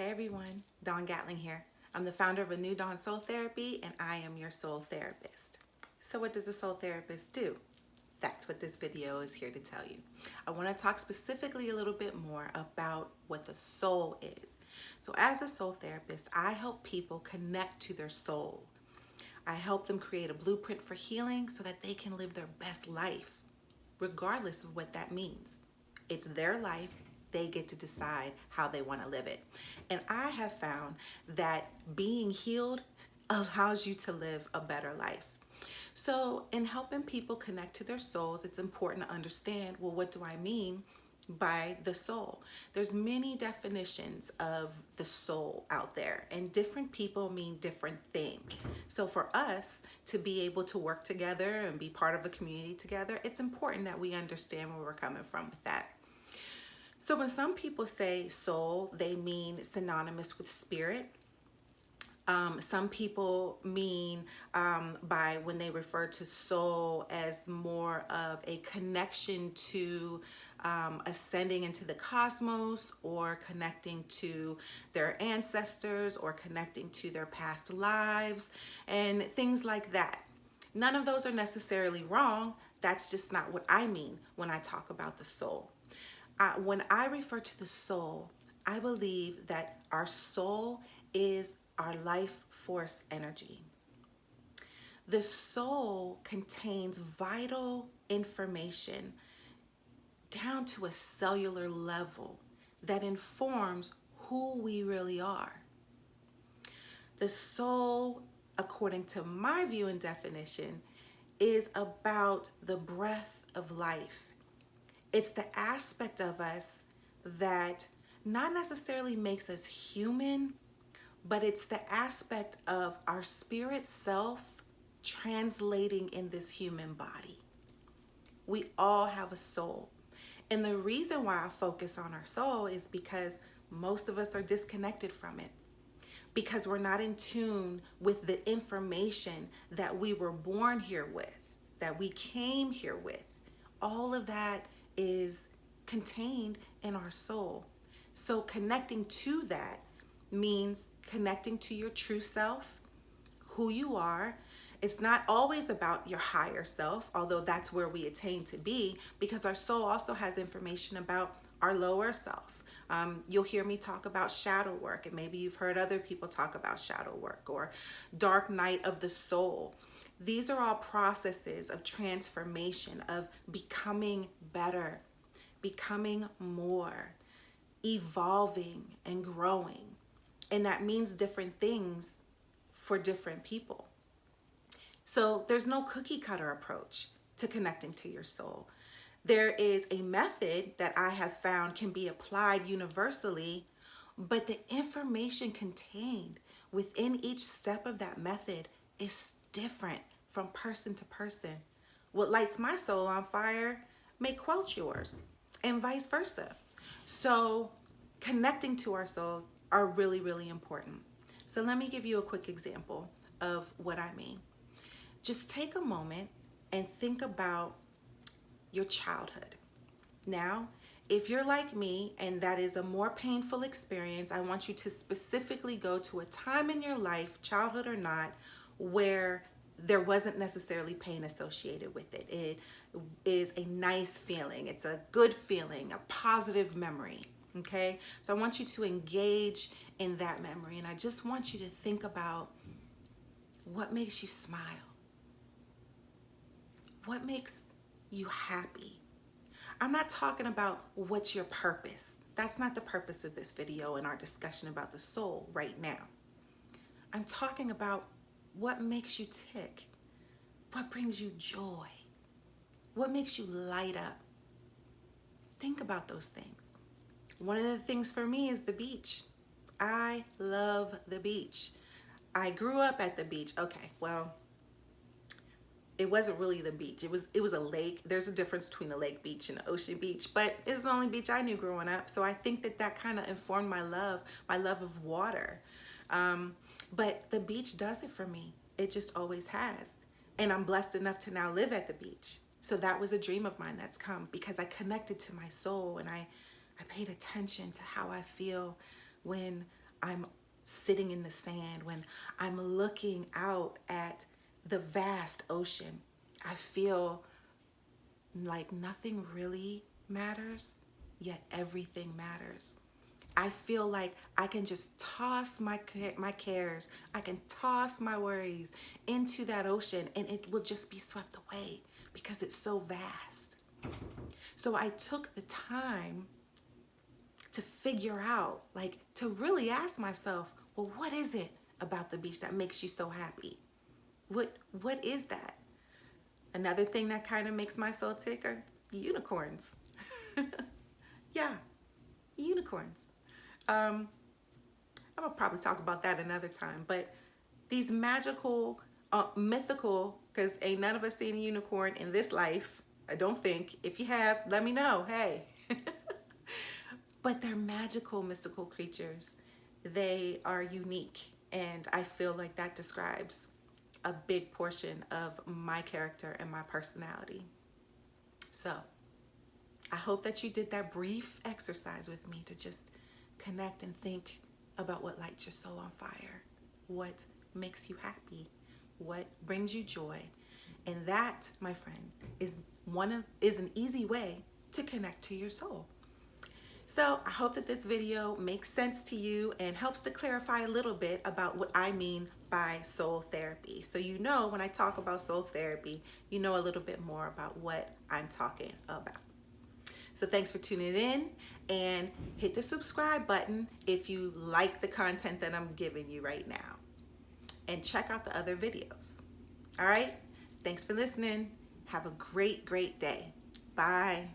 Hey everyone, Dawn Gatling here. I'm the founder of A New Dawn Soul Therapy and I am your soul therapist. So what does a soul therapist do? That's what this video is here to tell you. I want to talk specifically a little bit more about what the soul is. So as a soul therapist, I help people connect to their soul. I help them create a blueprint for healing so that they can live their best life, regardless of what that means. It's their life. They get to decide how they want to live it. And I have found that being healed allows you to live a better life. So in helping people connect to their souls, it's important to understand, well, what do I mean by the soul? There's many definitions of the soul out there, and different people mean different things. So for us to be able to work together and be part of a community together, it's important that we understand where we're coming from with that. So when some people say soul, they mean synonymous with spirit. Some people mean by when they refer to soul as more of a connection to ascending into the cosmos, or connecting to their ancestors, or connecting to their past lives and things like that. None of those are necessarily wrong. That's just not what I mean when I talk about the soul. When I refer to the soul, I believe that our soul is our life force energy. The soul contains vital information down to a cellular level that informs who we really are. The soul, according to my view and definition, is about the breath of life. It's the aspect of us that not necessarily makes us human, but it's the aspect of our spirit self translating in this human body. We all have a soul. And the reason why I focus on our soul is because most of us are disconnected from it, because we're not in tune with the information that we were born here with, that we came here with. All of that is contained in our soul. So connecting to that means connecting to your true self, who you are. It's not always about your higher self, although that's where we attain to be, because our soul also has information about our lower self. You'll hear me talk about shadow work, and maybe you've heard other people talk about shadow work or dark night of the soul. These are all processes of transformation, of becoming better, becoming more, evolving and growing. And that means different things for different people. So there's no cookie cutter approach to connecting to your soul. There is a method that I have found can be applied universally, but the information contained within each step of that method is different from person to person. What lights my soul on fire may quench yours, and vice versa. So connecting to our souls are really, really important. So let me give you a quick example of what I mean. Just take a moment and think about your childhood. Now, if you're like me and that is a more painful experience, I want you to specifically go to a time in your life, childhood or not, where there wasn't necessarily pain associated with it. It is a nice feeling. It's a good feeling, a positive memory. Okay? So I want you to engage in that memory, and I just want you to think about what makes you smile. What makes you happy? I'm not talking about what's your purpose. That's not the purpose of this video and our discussion about the soul right now. I'm talking about what makes you tick, what brings you joy, what makes you light up. Think about those things. One of the things for me is the beach. I love the beach. I grew up at the beach. Okay, well, it wasn't really the beach. It was a lake. There's a difference between a lake beach and an ocean beach, but it's the only beach I knew growing up. So I think that kind of informed my love of water. But the beach does it for me. It just always has. And I'm blessed enough to now live at the beach. So that was a dream of mine that's come because I connected to my soul, and I paid attention to how I feel when I'm sitting in the sand, when I'm looking out at the vast ocean, I feel like nothing really matters, yet everything matters. I feel like I can just toss my cares, I can toss my worries into that ocean and it will just be swept away because it's so vast. So I took the time to figure out, like, to really ask myself, well, what is it about the beach that makes you so happy? What is that? Another thing that kind of makes my soul tick are unicorns. Yeah, unicorns. I'm gonna probably talk about that another time, but these magical, mythical, because ain't none of us seen a unicorn in this life, I don't think. If you have, let me know, hey. But they're magical, mystical creatures. They are unique, and I feel like that describes a big portion of my character and my personality. So I hope that you did that brief exercise with me to just connect and think about what lights your soul on fire, what makes you happy, what brings you joy. And that, my friend, is an easy way to connect to your soul. So I hope that this video makes sense to you and helps to clarify a little bit about what I mean by soul therapy. So you know, when I talk about soul therapy, you know a little bit more about what I'm talking about. So thanks for tuning in, and hit the subscribe button if you like the content that I'm giving you right now. And check out the other videos. All right? Thanks for listening. Have a great, great day. Bye.